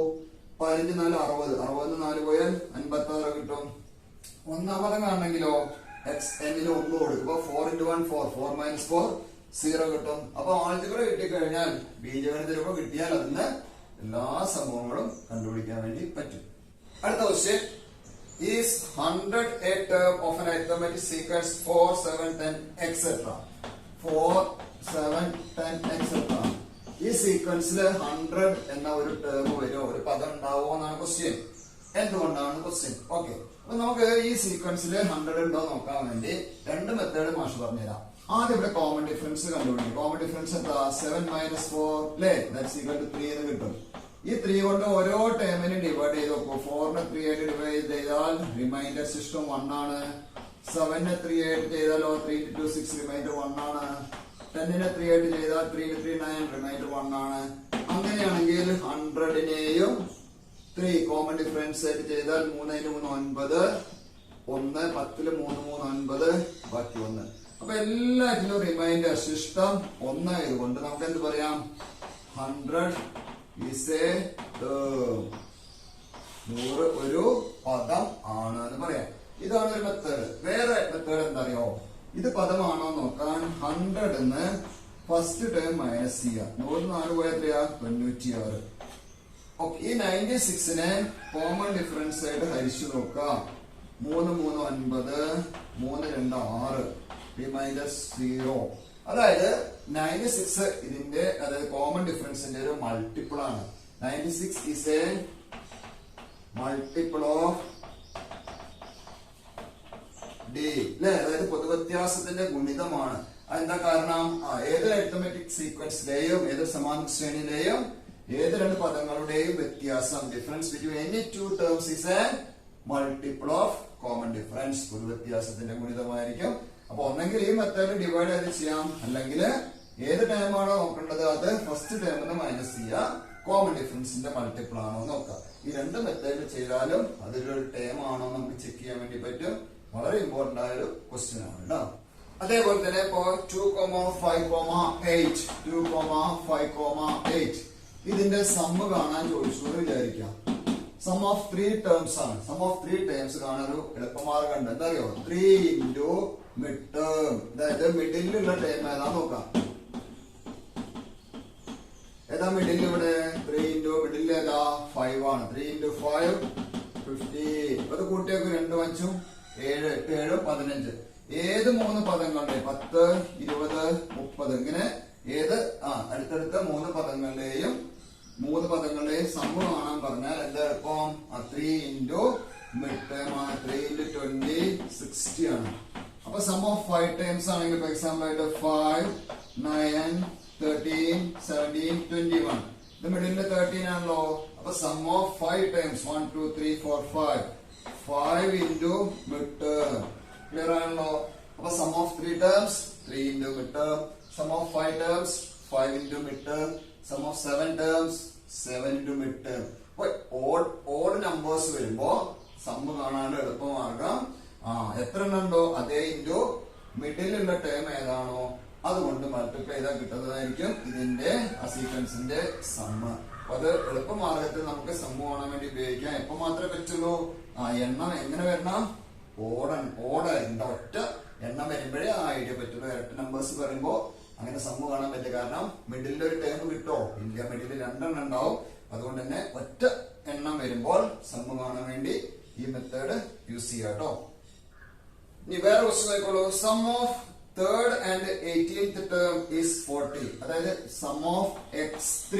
15 4 60. 60 4 പോയാൽ 56 കിട്ടും. ഒന്നാം പദം ആണെങ്കിലോ xn ൽ 1 കൊടുക്കുമ്പോ 4 × 1 4 4 - 4 0 കിട്ടും. അപ്പൊ ആൾജിബ്ര കിട്ടിക്കഴിഞ്ഞാൽ ബീജഗണിത രൂപം കിട്ടിയാൽ അതിന് എല്ലാ സംഭവങ്ങളും കണ്ടുപിടിക്കാൻ വേണ്ടി പറ്റും. അടുത്ത question is 100 a term of an arithmetic sequence 4 7 10 etc. 4 7 10 etc. ഈ സീക്വൻസിൽ 100 എന്ന ഒരു ടേം വരുമോ, ഒരു പദം ഉണ്ടാവുമോ എന്നാണ് ക്വസ്റ്റ്യൻ. എന്തുകൊണ്ടാണ് ക്വസ്റ്റ്യൻ? ഓക്കെ, അപ്പൊ നമുക്ക് ഈ സീക്വൻസിൽ 100 ഉണ്ടോ നോക്കാൻ വേണ്ടി രണ്ട് മെത്തേഡ് മാഷ് പറഞ്ഞുതരാം. ആദ്യം ഇവിടെ കോമൺ ഡിഫറൻസ് കണ്ടുപിടിക്കും. കോമൺ ഡിഫറൻസ് എന്താ? 7 - 4 അല്ലേ. ദാറ്റ്സ് ഈക്വൽ ടു 3 എന്ന് കിട്ടും. ഈ 3 കൊണ്ട് ഓരോ ടേമിനും ഡിവൈഡ് ചെയ്ത് നോക്കൂ. 4നെ 3 ആയിട്ട് ഡിവൈഡ് ചെയ്താൽ റിമൈൻഡർ സിസ്റ്റം 1 ആണ്. 7നെ 3 ആയിട്ട് ചെയ്താലോ 3 × 2 6 റിമൈൻഡർ 1 ആണ്. 10നെ 3 ആയിട്ട് ചെയ്താൽ 3 × 3 9 റിമൈൻഡർ 1 ആണ്. അങ്ങനെയാണെങ്കിൽ 100നെയും 3 കോമൺ ഡിഫറൻസ് ആയിട്ട് ചെയ്താൽ 3 × 3 9 1 10 3 3 9 ബാക്കി 1. അപ്പൊ എല്ലാറ്റിനും റിമൈൻഡർ ശിഷ്ടം 1 ആയതുകൊണ്ട് നമുക്ക് എന്ത് പറയാം? 100 ഈസ് എ ടേം. 100 ഒരു പദം ആണ് എന്ന് പറയാം. ഇതാണ് ഒരു മെത്തേഡ്. വേറെ മെത്തേഡ് എന്താ അറിയോ? ഇത് പദമാണോ നോക്കാൻ 100 ഫസ്റ്റ് ടേം മൈനസ് ചെയ്യാം. 100 4 പോയാൽ എത്രയാ? 96. ഓക്കെ, ഈ 96നെ കോമൺ ഡിഫറൻസ് ആയിട്ട് ഹരിച്ചു നോക്കാം. 3 3 9 3 2 6 റിമൈൻഡർ 0. അതായത് 96 ഇതിന്റെ അതായത് കോമൺ ഡിഫറൻസിന്റെ ഒരു മൾട്ടിപ്പിൾ ആണ്. 96 is a multiple of D അല്ലെ, അതായത് പൊതുവ്യത്യാസത്തിന്റെ ഗുണിതമാണ്. അതെന്താ കാരണം? ഏത് അരിത്തമെറ്റിക് സീക്വൻസിലെയും ഏത് സമാന്തര ശ്രേണിയിലെയും ഏത് രണ്ട് പദങ്ങളുടെയും വ്യത്യാസം difference between any two terms is a multiple of common difference. പൊതുവ്യത്യാസത്തിന്റെ ഗുണിതമായിരിക്കും. അപ്പൊ ഒന്നെങ്കിൽ ഈ മെത്തേഡ് ഡിവൈഡ് ചെയ്ത് ചെയ്യാം, അല്ലെങ്കിൽ ഏത് ടേം ആണോ നോക്കേണ്ടത് അത് ഫസ്റ്റ് ടേമിന് മൈനസ് ചെയ്യുക, കോമൺ ഡിഫറൻസിന്റെ മൾട്ടിപ്പിൾ ആണോ നോക്കാം. ഈ രണ്ട് മെത്തേഡ് ചെയ്താലും അതൊരു ടേം ആണോ നമുക്ക് ചെക്ക് ചെയ്യാൻ വേണ്ടി പറ്റും. വളരെ ഇമ്പോർട്ടന്റ് ആയ ഒരു ക്വസ്റ്റ്യൻ ആണ് കേട്ടോ. അതേപോലെ തന്നെ ഇപ്പോ 2,5,8 2,5,8 ഇതിന്റെ സമ്മ് കാണാൻ ചോദിച്ചു എന്ന് വിചാരിക്കാം. സം ഓഫ് 3 ടേംസ് ആണ്. സം ഓഫ് 3 ടേംസ് കാണാൻ ഒരു എളുപ്പമാർഗം ഉണ്ട്. എന്താ അറിയോ? 3 ഇൻറ്റു മിഡ് ടേം, അതായത് മിഡിലുള്ള ടേം ഏതാ നോക്കാം. ഏതാ മിഡിൽ? ഇവിടെ 3 ഇൻറ്റു മിഡിൽ ഏതാ? 5 ആണ്. 3 ഇൻറ്റു 5 15. അത് കൂട്ടിയൊക്കെ 2 5 7 8 7 15. ഏത് 3 പദങ്ങളുടെ 10 20 30 ഇങ്ങനെ ഏത് അടുത്തടുത്ത 3 പദങ്ങളുടെയും സമ്മ് കാണാൻ പറഞ്ഞാൽ എന്താ എളുപ്പം? 3 ഇൻറ്റു മിഡ് ടേം ആണ്. 3 ഇൻറ്റു 20 60 ആണ്. അപ്പൊ സം ഓഫ് 5 ടേംസ് ആണെങ്കിൽ ഫോർ എക്സാമ്പിൾ ആയിട്ട് 5 9 13 17 21. ഇത് മിഡിലിന്റെ 13 ആണല്ലോ. അപ്പൊ sum of 5 terms 1 2 3 4 5 into mid term. Clear ആണല്ലോ? അപ്പൊ sum of 3 terms 3 into mid term. Sum of 5 terms 5 into mid term. Sum of 7 terms 7 into mid term. Odd numbers വരുമ്പോ സമ്മ് കാണാണ്ട് എളുപ്പമാർഗം എത്ര എണ്ണം ഉണ്ടോ അതേ ഇൻറ്റു മിഡിലുള്ള ടേം ഏതാണോ അതുകൊണ്ട് മൾട്ടിപ്ലൈ ചെയ്താൽ കിട്ടുന്നതായിരിക്കും ഇതിന്റെ സീക്വൻസിന്റെ സമ്മ്. അപ്പൊ അത് എളുപ്പമാർഗത്തിൽ നമുക്ക് സമ്മ് കാണാൻ വേണ്ടി ഉപയോഗിക്കാം. എപ്പോ മാത്രമേ പറ്റുള്ളൂ? എണ്ണം എങ്ങനെ വരണം? ഓടായിരിക്കും. ഒറ്റ എണ്ണം വരുമ്പോഴേ ഐഡിയ പറ്റുള്ളൂ. ഇരട്ട നമ്പേഴ്സ് പറയുമ്പോ അങ്ങനെ സമ്മ് കാണാൻ പറ്റില്ല. കാരണം മിഡിലിൽ ഒരു ടേം കിട്ടോ? ഇല്ല, മിഡിൽ 2 എണ്ണം ഉണ്ടാവും. അതുകൊണ്ട് തന്നെ ഒറ്റ എണ്ണം വരുമ്പോൾ സമ്മ് കാണാൻ വേണ്ടി ഈ മെത്തേഡ് യൂസ് ചെയ്യാം കേട്ടോ. ഇനി വേറെ ക്വസ്റ്റ്യൻ ആയിക്കോളൂ. Sum of 3rd and 18th term is 40. അതായത് sum of x3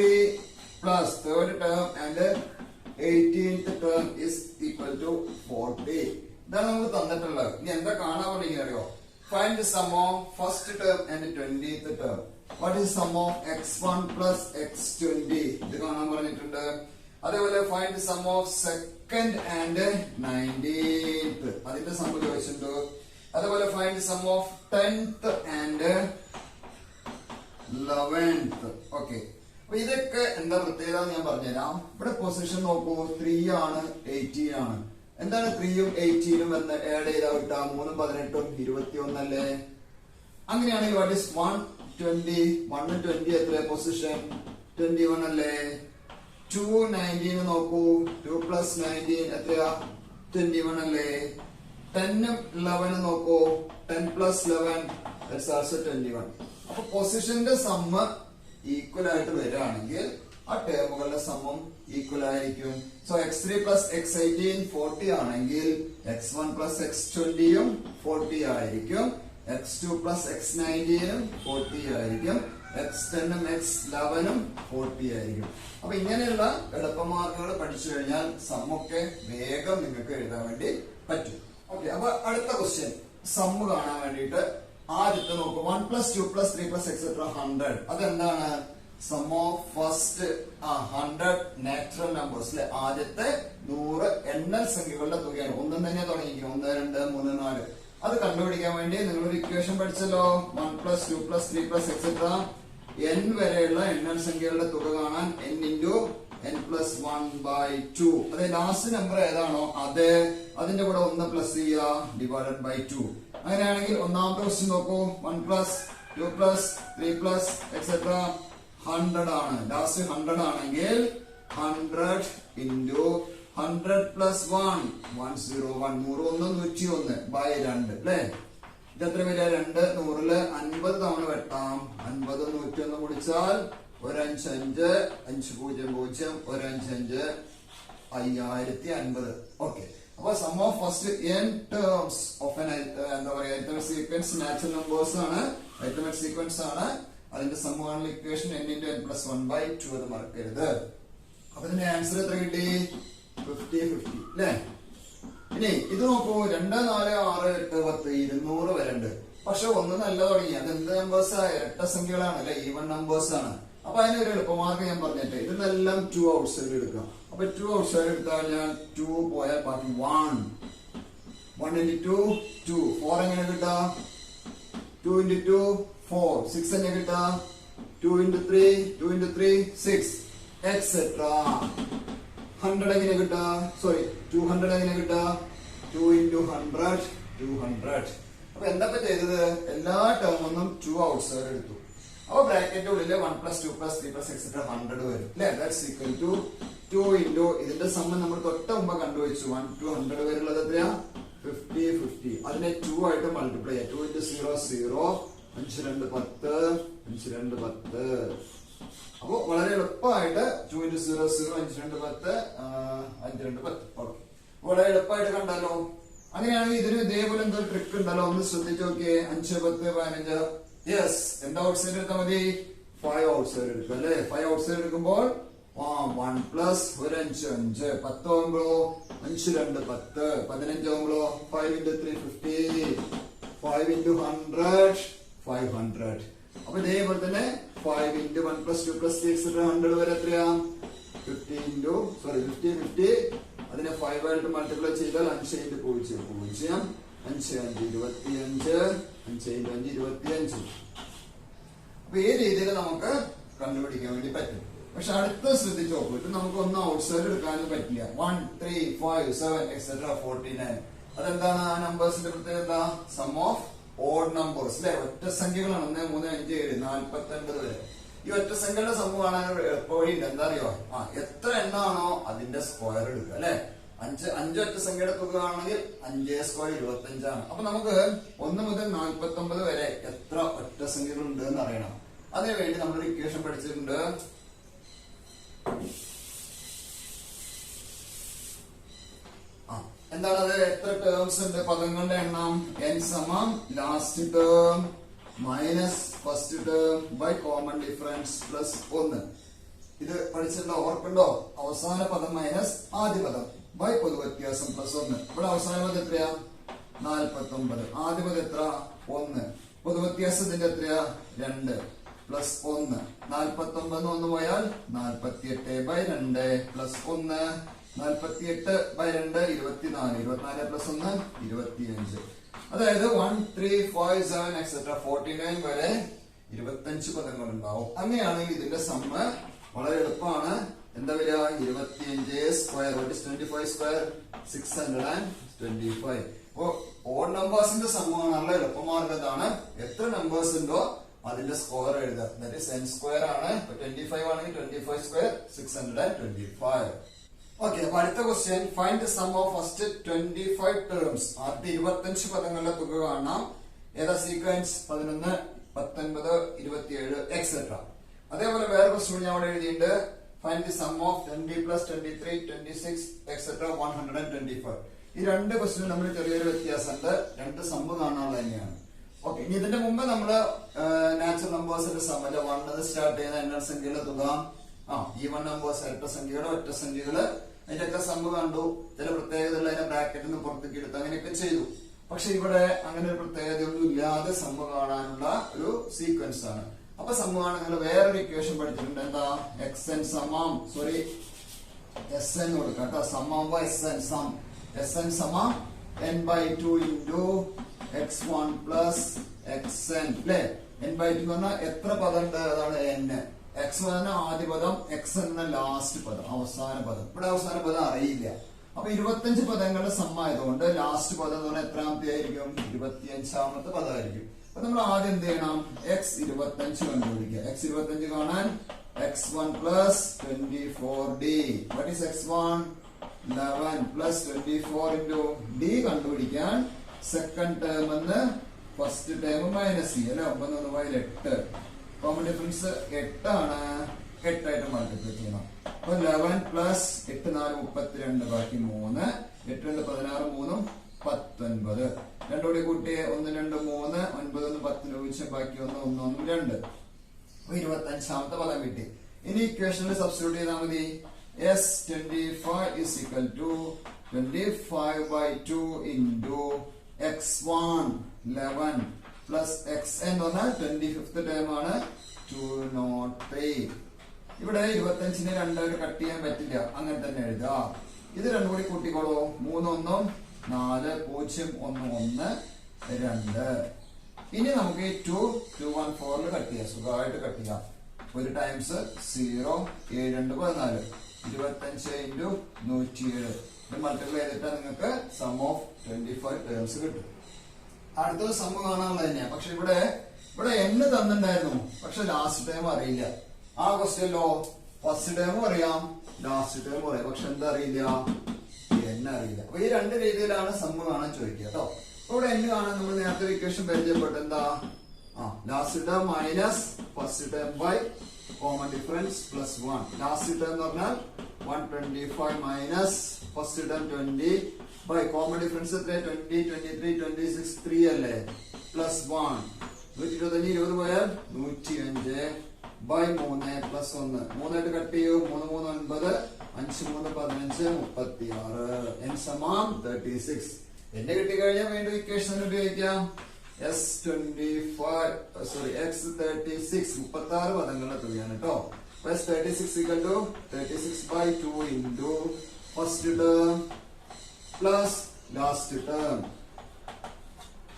plus 3rd term and 18th term is equal to 40. ഇതാണ് നമുക്ക് തന്നിട്ടുള്ളത്. ഇനി എന്താ കാണാൻ വേണ്ടി അറിയോ? Find the sum of first term and 20th term. What is sum of x1 plus x20? ഇത് കാണാൻ പറഞ്ഞിട്ടുണ്ട്. അതേപോലെ find the sum of second and 19th. അതിന്റെ സം ചോദിച്ചിട്ടുണ്ട്. അതേപോലെ find the sum of 10th and 11th. Okay, അപ്പൊ ഇതൊക്കെ എന്താ പ്രത്യേകത ഞാൻ പറഞ്ഞുതരാം. ഇവിടെ പൊസിഷൻ നോക്കൂ. 3 ആണ് 18 ആണ്. എന്താണ് 3ഉം 18ഉം എന്ന് ആഡ് ചെയ്താൽ കിട്ടാ? 3 18 21 അല്ലേ? അങ്ങനെയാണെങ്കിൽ വാട്ട് ഇസ് 120? 120 എത്ര പൊസിഷൻ? 21 അല്ലേ? 2 19 നോക്കൂ. 2 plus 19 എത്രയാ? 21 അല്ലേ? 10 11 നോക്കൂ. 10 plus 11 that's also 21. അപ്പൊ പൊസിഷന്റെ സമ്മ് ഈക്വൽ ആയിട്ട് വരികയാണെങ്കിൽ ആ ടേമുകളുടെ സമം ഈക്വൽ ആയിരിക്കും. സോ x3 plus x18 40 ആണെങ്കിൽ x1 plus x20യും 40 ആയിരിക്കും. x2 plus x19യും 40 ആയിരിക്കും. x10ഉം x11ഉം 40 ആയിരിക്കും. അപ്പൊ ഇങ്ങനെയുള്ള എളുപ്പമാർഗങ്ങൾ പഠിച്ചു കഴിഞ്ഞാൽ സമ്മൊക്കെ വേഗം നിങ്ങൾക്ക് എഴുതാൻ വേണ്ടി പറ്റും. ഓക്കെ, അപ്പൊ അടുത്ത ക്വസ്റ്റ്യൻ സമ്മ് കാണാൻ വേണ്ടിയിട്ട് ആദ്യത്തെ നോക്കൂ. 1 plus 2 plus 3 plus etc 100. അതെന്താണ്? സം ഓഫ് ഫസ്റ്റ് 100 നാച്ചുറൽ നമ്പേഴ്സിലെ ആദ്യത്തെ 100 എണ്ണൽ സംഖ്യകളുടെ തുകയാണ്. ഒന്നും തന്നെ തുടങ്ങിയിരിക്കും. 1 2 3 4. അത് കണ്ടുപിടിക്കാൻ വേണ്ടി നിങ്ങളൊരു equation പഠിച്ചല്ലോ. 1 plus 2 plus 3 plus etc n വരെയുള്ള എണ്ണൽ സംഖ്യകളുടെ തുക കാണാൻ n into n+1/2. അതെ, ലാസ്റ്റ് നമ്പർ ഏതാണോ അത് അതിന്റെ കൂടെ 1 പ്ലസ് ചെയ്യുക, ഡിവൈഡഡ് ബൈ 2. അങ്ങനെയാണെങ്കിൽ ഒന്നാമത്തെ ക്വസ്റ്റ്യൻ നോക്കൂ. 1 + 2 + 3 + etc. 100 ആണ്. ലാസ്റ്റ് 100 ആണെങ്കിൽ 100 into 100 + 1 101 101 ബൈ 2 അല്ലേ? ഇതെത്ര വരിക? 2 100 50 തവണ വെട്ടാം. 50 101 മുടിച്ചാൽ 155 500 155 5050. ഓക്കെ, അപ്പൊ sum of first n terms of n എന്താ പറയാ അരിത്തമെറ്റിക് സീക്വൻസ് നാച്ചുറൽ നമ്പേഴ്സ് ആണ്, അരിത്തമെറ്റിക് സീക്വൻസ് ആണ്. അതിന്റെ സമ്മുള്ള ഇക്വേഷൻ n × n+1/2 അത് മറക്കരുത്. അപ്പൊ ഇതിന്റെ ആൻസർ എത്ര കിട്ടി? 50 അല്ലേ? ഇനി ഇത് നോക്കൂ. 2 4 6 8 10 200 വരെ ഉണ്ട്. പക്ഷെ ഒന്ന് നല്ല തുടങ്ങി. അത് എന്ത് നമ്പേഴ്സ്? ഇരട്ട സംഖ്യകളാണ് അല്ലെ, ഈവൻ നമ്പേഴ്സ് ആണ്. അപ്പൊ അതിനൊരു എളുപ്പമാർഗം ഞാൻ പറഞ്ഞിട്ട് ഇതിനെല്ലാം 2 ഔട്ട് സൈഡ് എടുക്കാം. അപ്പൊ 2 ഔട്ട് സൈഡ് എടുത്താൽ ഞാൻ 2 പോയാൽ ബാക്കി 1 1 × 2 2 4 എങ്ങനെ കിട്ടാ? 2 × 2 4 6 എങ്ങനെ കിട്ടാ? 2 × 3 2 × 3 6 etc. 100 എങ്ങനെ കിട്ടാ? സോറി 200 എങ്ങനെ കിട്ടാ? 2 × 100 200. അപ്പൊ എന്താ ചെയ്തത്? എല്ലാ ടേമൊന്നും 2 ഔട്ട് സൈഡ് എടുത്തു. അപ്പൊ ബ്രാക്കറ്റ് ഉള്ളിൽ 1 + 2 + 3 + etc. 100 വരും അല്ലെ? ദാറ്റ്സ് ഈക്വൽ ടു 2 × ഇതിന്റെ സമ്മ നമ്മൾ തൊട്ട് മുമ്പ് കണ്ടുവച്ചു. 1 to 100 വരുന്നത് എത്രയാ? 50 50. അതിനെ 2 ആയിട്ട് മൾട്ടിപ്ലൈ ചെയ്യാം. 2 × 0 0 5 2 10 5 2 10. അപ്പൊ വളരെ എളുപ്പമായിട്ട് 2 × 0 0 5 2 10 5 2 10. ഓക്കെ, വളരെ എളുപ്പമായിട്ട് കണ്ടല്ലോ. അങ്ങനെയാണെങ്കിൽ ഇതിന് ഇതേപോലെ എന്തോ ട്രിക്ക് ഉണ്ടല്ലോ, ഒന്ന് ശ്രദ്ധിച്ചു നോക്കിയേ. 5 10 15. യെസ്, എന്താ ഔട്ട് സൈഡ് എടുത്താൽ മതി? 5 ഔട്ട് സൈഡ് എടുക്കും അല്ലെ? 5 ഔട്ട് സൈഡ് എടുക്കുമ്പോൾ 1 + 1 5 5 10 ആവുമ്പോഴോ 5 2 10 15 ആവുമ്പോഴോ 5 × 3 50 5 × 100 500. അപ്പൊ ഇതേപോലെ തന്നെ 5 × 1 + 2 + 3 etc. 100 വരെ എത്രയാ? 50 50. അതിനെ 5 ആയിട്ട് മൾട്ടിപ്ലൈ ചെയ്താൽ 5 × 0 0 5 5 25 5 × 5 25. അപ്പൊ ഈ രീതിയിൽ നമുക്ക് കണ്ടുപിടിക്കാൻ വേണ്ടി പറ്റും. പക്ഷെ അടുത്ത ശ്രദ്ധിച്ചു നോക്കൂ. ഇത് നമുക്ക് ഒന്നും ഔട്ട് സൈഡ് എടുക്കാനും പറ്റില്ല. 1 3 5 7 etc. 49. അതെന്താണ് ആ നമ്പേഴ്സിന്റെ പ്രത്യേകത? സം ഓഫ് ഓഡ് നമ്പേഴ്സ് അല്ലെ? ഒറ്റ സംഖ്യകളാണ്. 1 3 5 7 49 വരെ. ഈ ഒറ്റ സംഖ്യയുടെ സംഭവം കാണാൻ എളുപ്പവഴിയുണ്ട്. എന്താ അറിയോ? എത്ര എണ്ണാണോ അതിന്റെ സ്ക്വയർ എടുക്കുക അല്ലെ? 5 ഒറ്റ സംഖ്യയുടെ തുക ആണെങ്കിൽ 5² 25 ആണ്. അപ്പൊ നമുക്ക് 1 മുതൽ 49 വരെ എത്ര ഒറ്റ സംഖ്യകൾ ഉണ്ട് എന്ന് അറിയണം. അതിനുവേണ്ടി നമ്മളൊരു ഇക്വേഷൻ പഠിച്ചിട്ടുണ്ട്. എന്താണത്? എത്ര ടേംസ് ഉണ്ട്? പദങ്ങളുടെ എണ്ണം n സമം last term minus first term by common difference plus 1. ഇത് പഠിച്ചിട്ടുണ്ടോ? ഓർക്കുണ്ടോ? അവസാന പദം മൈനസ് ആദ്യ പദം ബൈ പൊതുവ്യത്യാസം പ്ലസ് 1. ഇവിടെ അവസാന പദം എത്രയാ? 49. ആദ്യ പദം എത്ര? 1. പൊതുവ്യത്യാസത്തിന്റെ എത്രയാ? 2 പ്ലസ് 1. 49 1 പോയാൽ 48/2 പ്ലസ് 1 48/2 24 24 പ്ലസ് 1 25. അതായത് 1 3 5 7 etc. 49 വരെ 25 പദങ്ങൾ ഉണ്ടാവും. അങ്ങനെയാണെങ്കിൽ ഇതിന്റെ സമ്മ് വളരെ എളുപ്പമാണ്. എന്താ വരിക? 25² 25² 625. അപ്പോ ഓഡ് നമ്പേഴ്സിന്റെ സമ്മ് കാണാനുള്ള എളുപ്പമാർഗ്ഗം ഇതാണ്. എത്ര നമ്പേഴ്സ് ഉണ്ടോ അതിന്റെ സ്ക്വയർ എഴുതുക. ദാറ്റ് ഈസ് n² ആണ്. 25 ആണെങ്കിൽ 25² 625. ഓക്കെ, അപ്പൊ അടുത്ത question. Find the sum of first 25 terms. ആദ്യത്തെ 25 പദങ്ങളുടെ തുക കാണാം. ഏതാ സീക്വൻസ്? 11 19 27 etc. അതേപോലെ വേറെ ക്വസ്റ്റ്യൻ ഞാൻ അവിടെ എഴുതിയിട്ടുണ്ട്. Find the sum of 20 + 23 26 etc. 125. ഈ രണ്ട് ക്വസ്റ്റ്യനും നമ്മൾ ചെറിയൊരു വ്യത്യാസമുണ്ട്. രണ്ട് സമ്മ് കാണാനുള്ള തന്നെയാണ്. ഓക്കെ, ഇനി ഇതിന്റെ മുമ്പ് നമ്മള് നാച്ചുറൽ നമ്പേഴ്സിന്റെ സമ്മ 1 സ്റ്റാർട്ട് ചെയ്യുന്ന എണ്ണ സംഖ്യയുടെ തുക, ഈവൺ നമ്പേഴ്സ് ഇരട്ട സംഖ്യകള് ഒറ്റ സംഖ്യകള്, അതിന്റെയൊക്കെ സമ്മ് കണ്ടു. ചില പ്രത്യേകതകൾ അതിനെ ബ്രാക്കറ്റിൽ നിന്ന് പുറത്തേക്ക് എടുത്ത് അങ്ങനെയൊക്കെ ചെയ്തു. പക്ഷെ ഇവിടെ അങ്ങനെ ഒരു പ്രത്യേകതയൊന്നും ഇല്ലാതെ സമ്മ് കാണാനുള്ള ഒരു സീക്വൻസ് ആണ്. അപ്പൊ സമ്മ് കാണാൻ നിങ്ങൾ വേറൊരു ഇക്വേഷൻ പഠിച്ചിട്ടുണ്ട്. എന്താ? xn സമം sn കൊടുക്കാം കേട്ടോ. സമ്മാകുമ്പോ sn സമം n/2 into x1 + xn അല്ലെ? n/2 എന്ന് പറഞ്ഞാൽ എത്ര പദം ഉണ്ട്? അതാണ് n. എക്സ് എന്ന ആദ്യ പദം, എക്സ് എന്ന ലാസ്റ്റ് പദം, അവസാന പദം. ഇവിടെ അവസാന പദം അറിയില്ല. അപ്പൊ 25 പദങ്ങളുടെ സമ്മായതുകൊണ്ട് ലാസ്റ്റ് പദം എന്ന് പറഞ്ഞാൽ എത്രാമത്തെ ആയിരിക്കും? 25ാമത്തെ പദമായിരിക്കും. അപ്പൊ നമ്മൾ ആദ്യം എന്ത് ചെയ്യണം? എക്സ് 25 കണ്ടുപിടിക്കുക. എക്സ് 25 കാണാൻ x1 plus 24d. What is x1? 11 plus 24 into d കണ്ടുപിടിക്കാൻ സെക്കൻഡ് ടേം എന്ന് ഫസ്റ്റ് ടേം മൈനസ് c അല്ലെ. 9 8. കോമൺ ഡിഫറൻസ് 8 ആണ്. 8 ആയിട്ട് മൾട്ടിപ്ലൈ ചെയ്യണം. അപ്പൊ 11 പ്ലസ് 8 4 32 ബാക്കി 3. 8 2 16 3 19. രണ്ടോടെ കൂട്ടിയെ 1 2 3 9 1 10 ഉപയോഗിച്ച് ബാക്കി 1 1 1 2. 25ാമത്തെ പദം കിട്ടി. ഇനി ഇക്വേഷനിൽ സബ്സ്റ്റിറ്റ്യൂട്ട് ചെയ്താൽ മതി. S25 is equal to 25 by 2 into x1 11 plus xn എന്ന് പറഞ്ഞാൽ 25th ടേം ആണ് 203. ഇവിടെ 25നെ രണ്ടായിട്ട് കട്ട് ചെയ്യാൻ പറ്റില്ല, അങ്ങനെ തന്നെ എഴുതാം. ഇത് രണ്ടും കൂടി കൂട്ടിക്കോളൂ. 3 1 4 0 1 1 2. ഇനി നമുക്ക് 2 2 1 4 കട്ട് ചെയ്യാം, സുഖമായിട്ട് കട്ട് ചെയ്യാം. ഒരു ടൈംസ് 0 7 2 14 25 into 107. ഇത് മൾട്ടിപ്ലൈ ചെയ്തിട്ട് നിങ്ങൾക്ക് സം ഓഫ് 25 ടേംസ് കിട്ടും. അടുത്ത സം കാണാനുള്ളത് തന്നെയാണ്. പക്ഷെ ഇവിടെ n തന്നിട്ടുണ്ടായിരുന്നു, പക്ഷെ ലാസ്റ്റ് ടൈം അറിയില്ല. ആ ക്വസ്റ്റ്യനിലോ ഫസ്റ്റ് ടൈമും അറിയാം, ലാസ്റ്റ് ടൈമും അറിയാം, പക്ഷെ എന്താ അറിയില്ല? n അറിയില്ല. അപ്പൊ ഈ രണ്ട് രീതിയിലാണ് സം കാണാൻ ചോദിക്കുക കേട്ടോ. ഇവിടെ n കാണാൻ നമ്മൾ നേരത്തെ ഇക്വേഷൻ പരിചയപ്പെട്ടു. എന്താ? Last term minus first term by common difference plus 1. Last term എന്ന് പറഞ്ഞാൽ 125 minus first term 20 by common difference എത്ര? 20 23 26 3 അല്ലേ, പ്ലസ് 1. 125 20 പോയാൽ 105 ബൈ 3 പ്ലസ് 1. 3 ആയിട്ട് കട്ട് ചെയ്യൂ. 3 3 9 5 3 15 36. n സമം 36. എന്നെ കിട്ടിക്കഴിഞ്ഞാൽ വീണ്ടും ഇക്വേഷൻ ഉപയോഗിക്കാം. x36 36 പദങ്ങളുടെ തുകയാണ് കേട്ടോ. S36 36 by 2 into first term plus last term.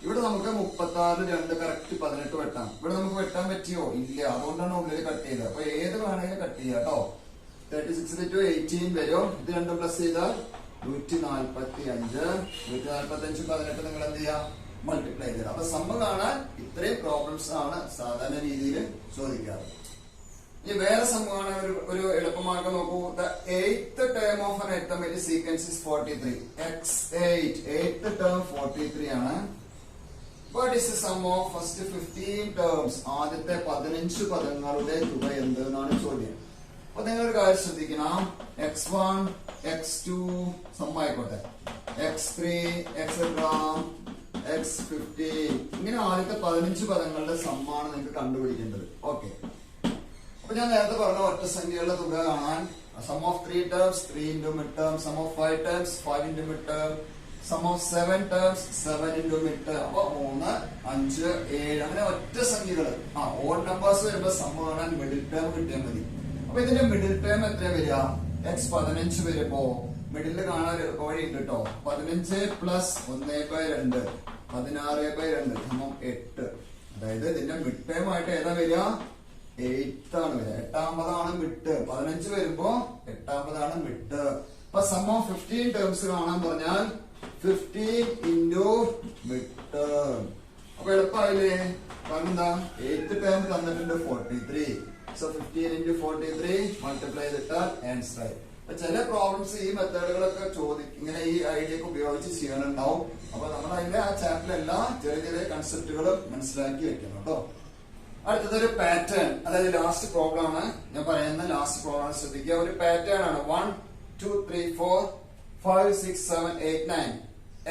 ഇവിടെ നമുക്ക് 36 2 കറക്റ്റ് 18 വെട്ടാം. ഇവിടെ നമുക്ക് വെട്ടാൻ പറ്റിയോ? ഇല്ല, അതുകൊണ്ടാണ് ഉള്ളിൽ കട്ട് ചെയ്തത്. അപ്പൊ ഏത് വേണമെങ്കിലും കട്ട് ചെയ്യാം കേട്ടോ. 36 to 18 വരും. ഇത് രണ്ടും പ്ലസ് ചെയ്താൽ 145. 145 18 നിങ്ങൾ എന്ത് ചെയ്യാം? മൾട്ടിപ്ലൈ ചെയ്തത്. അപ്പൊ സമ്മ കാണാൻ ഇത്രയും പ്രോബ്ലംസ് ആണ് സാധാരണ രീതിയിൽ ചോദിക്കാറ്. ഇനി വേറെ സമ്മ കാണാൻ ഒരു എളുപ്പമാർഗം നോക്കൂ. The 8th term of an arithmetic sequence is 43. x8 8th term 43 ആണ്. What is the sum of first 15 terms? ആദ്യത്തെ 15 പദങ്ങളുടെ തുക എന്ത് എന്നാണ് ചോദ്യം. അപ്പൊ നിങ്ങൾ ഒരു കാര്യം ശ്രദ്ധിക്കണം. x1 x2 സമ്മായിക്കോട്ടെ, x3 et cetera x15 ഇങ്ങനെ ആദ്യത്തെ 15 പദങ്ങളുടെ സമ്മാണ് നിങ്ങൾക്ക് കണ്ടുപിടിക്കേണ്ടത്. ഓക്കെ, അപ്പൊ ഞാൻ നേരത്തെ പറഞ്ഞ ഒറ്റ സംഖ്യകളുടെ തുക കാണാൻ sum of 3 terms 3 into mid term, sum of 5 terms 5 into mid term, sum of 7 terms 7 into mid term. അപ്പൊ 3 5 7 അങ്ങനെ ഒറ്റ സംഖ്യകള്. ഓഡ് നമ്പേഴ്സ് വരുമ്പോ സം കാണാൻ മിഡിൽ ടേം കിട്ടിയാൽ മതി. അപ്പൊ ഇതിന്റെ മിഡിൽ ടേം എത്ര വരിക? x15 വരുമ്പോ മിഡിൽ കാണാൻ വഴി ഉണ്ട് കേട്ടോ. 15 പ്ലസ് 1/2 16/2 സമം 8. അതായത് ഇതിന്റെ മിഡ് ടേം ആയിട്ട് ഏതാ വരിക? 8th ആണ് വരിക. 8ാമതാണ് മിഡ് ടേം. 15 വരുമ്പോ 8ാമതാണ് മിഡ് ടേം. അപ്പൊ സം ഓഫ് 15 ടേംസ് കാണാൻ പറഞ്ഞാൽ 15 into മിഡ് ടേം. അപ്പൊ എളുപ്പമായില്ലേ? കാരണം എന്താ? 8th ടേം തന്നിട്ടുണ്ട് 43. സോ 15 into 43 മൾട്ടിപ്ലൈ ചെയ്തിട്ടാൽ ആൻസർ ആയി. ചില പ്രോബ്ലംസ് ഈ മെത്തേഡുകളൊക്കെ ഇങ്ങനെ ഈ ഐഡിയ ഒക്കെ ഉപയോഗിച്ച് ചെയ്യാനുണ്ടാവും. അപ്പൊ നമ്മൾ അതിന്റെ ആ ചാപ്റ്ററിലെല്ലാം ചെറിയ ചെറിയ കൺസെപ്റ്റുകളും മനസ്സിലാക്കി വെക്കണം കേട്ടോ. അടുത്തതൊരു പാറ്റേൺ, അതായത് ലാസ്റ്റ് പ്രോബ്ലം ആണ് ഞാൻ പറയുന്ന. ലാസ്റ്റ് പ്രോബ്ലം ശ്രദ്ധിക്കുക. ഒരു പാറ്റേൺ ആണ്. 1 2 3 4 5 6 7 8 9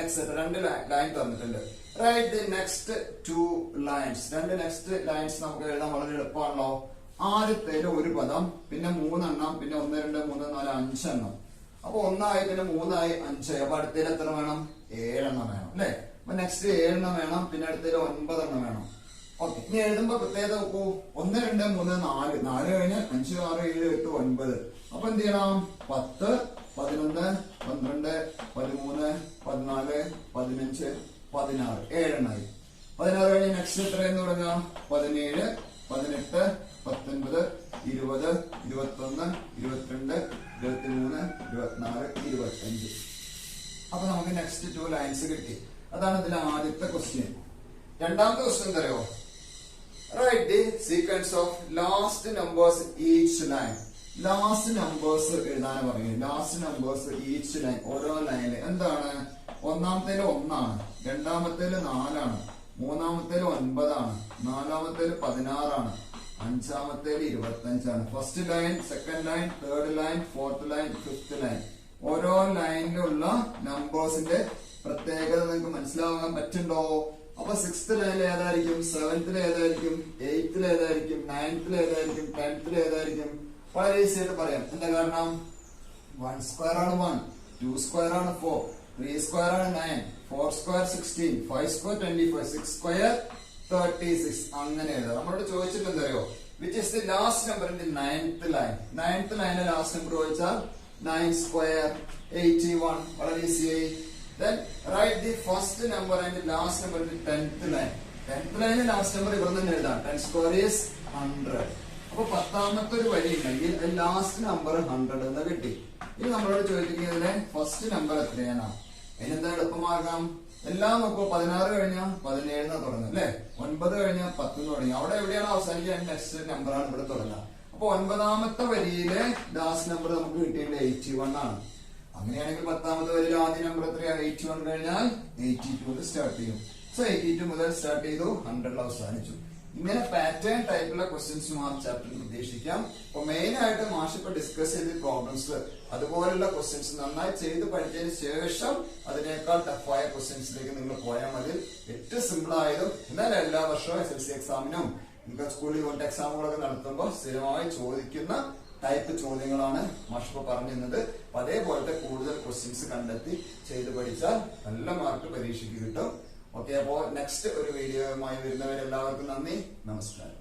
എക്സെട്ര. 2 ലൈൻ തന്നിട്ടുണ്ട്. Write the next 2 lines. 2 next lines നമുക്ക് എഴുതാൻ വളരെ എളുപ്പമാണല്ലോ. ആദ്യത്തേല് ഒരു പദം, പിന്നെ 3 എണ്ണം, പിന്നെ 1 2 3 4 5 എണ്ണം. അപ്പൊ 1 ആയി, പിന്നെ 3 ആയി, 5 ആയി. അപ്പൊ അടുത്തേല് എത്ര വേണം? 7 എണ്ണം വേണം അല്ലെ. അപ്പൊ നെക്സ്റ്റ് 7 എണ്ണം വേണം, പിന്നെ അടുത്തേല് 9 എണ്ണം വേണം. ഓക്കെ, ഇനി എഴുതുമ്പോ പ്രത്യേകത നോക്കൂ. 1 2 3 4 4 കഴിഞ്ഞ് 5 6 7 8 9. അപ്പൊ എന്ത് ചെയ്യണം? 10 11 12 13 14 15 16 7 എണ്ണായി. 16 കഴിഞ്ഞ് നെക്സ്റ്റ് എത്രയെന്ന് തുടങ്ങാം? 17 18 19 20 20, 21, 22, 23, 24, 25. അപ്പൊ നമുക്ക് നെക്സ്റ്റ് 2 ലൈൻസ് കിട്ടി. അതാണ് ഇതിലെ ആദ്യത്തെ ക്വസ്റ്റ്യൻ. രണ്ടാമത്തെ ക്വസ്റ്റ്യൻ എന്താ അറിയോ? Write the sequence of last numbers each line. Last numbers എഴുതാൻ പറഞ്ഞു. ലാസ്റ്റ് നമ്പേഴ്സ് ഈച്ച് ലൈൻ, ഓരോ ലൈനിൽ എന്താണ്? ഒന്നാമത്തേല് 1 ആണ്, രണ്ടാമത്തേല് 4 ആണ്, മൂന്നാമത്തേല് 9 ആണ്, നാലാമത്തേല് 16 ആണ്, അഞ്ചാമത്തേല് 25 ആണ്. First line, second line, third line, fourth line, fifth line. ഓരോ ലൈനിലുള്ള നമ്പേഴ്സിന്റെ പ്രത്യേകത നിങ്ങൾക്ക് മനസ്സിലാവാൻ പറ്റുണ്ടോ? അപ്പൊ 6th ലൈനിൽ ഏതായിരിക്കും, 7th ഏതായിരിക്കും, 8th ഏതായിരിക്കും, 9th ഏതായിരിക്കും, 10th ഏതായിരിക്കും? വളരെ ഈസി ആയിട്ട് പറയാം. എന്താ കാരണം? 1 സ്ക്വയർ ആണ് 1, 2 സ്ക്വയർ ആണ് 4, 3 സ്ക്വയർ ആണ് 9, 4 സ്ക്വയർ 16, 5 സ്ക്വയർ 25, 6 സ്ക്വയർ 36. അങ്ങനെ എഴുതാം. നമ്മളോട് ചോദിച്ചിട്ട് എന്തറിയോ? Which is the last number in the 9th line? 9th ലൈനിലെ ലാസ്റ്റ് നമ്പർ ചോദിച്ചാൽ 9 സ്ക്വയർ 81. വളരെ ഈസിയായി. Then write the first number and the last number in the 10th line. 10th line last number ഇവിടെ നിന്ന് എഴുതാം. 10 സ്ക്വയർ ഈസ് 100. അപ്പൊ 10ാമത്തെ ഒരു വരി ഉണ്ടെങ്കിൽ ലാസ്റ്റ് നമ്പർ 100 എന്ന് കിട്ടി. ഇനി നമ്മളോട് ചോദിക്കുന്നതിലെ ഫസ്റ്റ് നമ്പർ എത്രയാണ്? അതിനെന്താ എളുപ്പമാർഗം? എല്ലാം നോക്കൂ. 16 കഴിഞ്ഞാൽ 17 തുടങ്ങും അല്ലെ? 9 കഴിഞ്ഞാൽ 10 തുടങ്ങി. അവിടെ എവിടെയാണ് അവസാനിക്കുക? നെക്സ്റ്റ് നമ്പറാണ് ഇവിടെ തുടങ്ങുക. അപ്പൊ 9ാമത്തെ വരിയിലെ ലാസ്റ്റ് നമ്പർ നമുക്ക് കിട്ടിയത് 81 ആണ്. അങ്ങനെയാണെങ്കിൽ 10ാമത്തെ വരിയിൽ ആദ്യ നമ്പർ എത്രയാണ്? 81 കഴിഞ്ഞാൽ 82 സ്റ്റാർട്ട് ചെയ്യും. സോ 82 മുതൽ സ്റ്റാർട്ട് ചെയ്തു, 100 അവസാനിച്ചു. ഇങ്ങനെ പാറ്റേൺ ടൈപ്പുള്ള ക്വസ്റ്റ്യൻസ് ആ ചാപ്റ്ററിൽ ഉദ്ദേശിക്കാം. അപ്പൊ മെയിൻ ആയിട്ട് മാഷ് ഇപ്പൊ ഡിസ്കസ് ചെയ്ത പ്രോബ്ലംസ്, അതുപോലുള്ള ക്വസ്റ്റ്യൻസ് നന്നായി ചെയ്ത് പഠിച്ചതിന് ശേഷം അതിനേക്കാൾ ടഫായ ക്വസ്റ്റ്യൻസിലേക്ക് നിങ്ങൾ പോയാൽ മതി. ഏറ്റവും സിമ്പിൾ ആയതും എന്നാൽ എല്ലാ വർഷവും SSLC എക്സാമിനും നിങ്ങൾക്ക് സ്കൂളിൽ കൊണ്ട് എക്സാമുകളൊക്കെ നടത്തുമ്പോൾ സ്ഥിരമായി ചോദിക്കുന്ന ടൈപ്പ് ചോദ്യങ്ങളാണ് മാഷ് ഇപ്പൊ പറഞ്ഞിരുന്നത്. അപ്പൊ അതേപോലത്തെ കൂടുതൽ ക്വസ്റ്റ്യൻസ് കണ്ടെത്തി ചെയ്ത് പഠിച്ചാൽ നല്ല മാർക്ക് പരീക്ഷയ്ക്ക് കിട്ടും. ഓക്കെ, അപ്പോ നെക്സ്റ്റ് ഒരു വീഡിയോയുമായി വരുന്നവരെല്ലാവർക്കും നന്ദി, നമസ്കാരം.